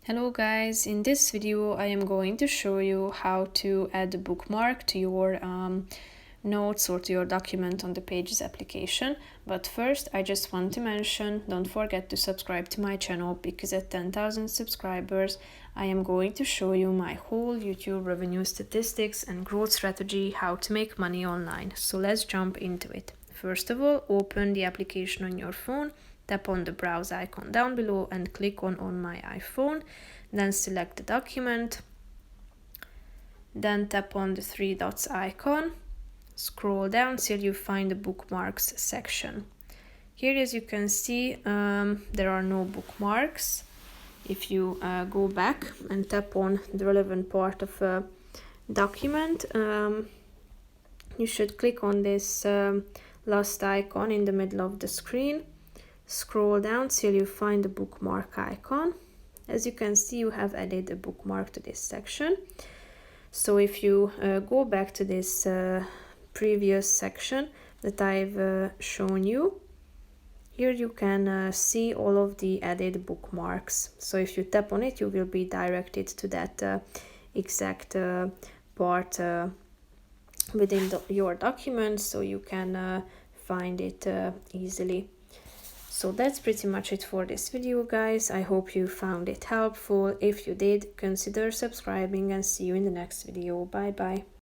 Hello guys, in this video I am going to show you how to add a bookmark to your notes or to your document on the Pages application. But first I just want to mention, don't forget to subscribe to my channel because at 10,000 subscribers I am going to show you my whole YouTube revenue statistics and growth strategy, how to make money online. So let's jump into it. First of all, open the application on your phone. Tap on the browse icon down below and click on my iPhone. Then select the document. Then tap on the three dots icon. Scroll down till you find the bookmarks section. Here, as you can see, there are no bookmarks. If you go back and tap on the relevant part of a document, you should click on this last icon in the middle of the screen. Scroll down till you find the bookmark icon. As you can see, you have added a bookmark to this section. So if you go back to this previous section that I've shown you, here you can see all of the added bookmarks. So if you tap on it, you will be directed to that exact part within your document, so you can find it easily. So that's pretty much it for this video, guys. I hope you found it helpful. If you did, consider subscribing and see you in the next video. Bye bye.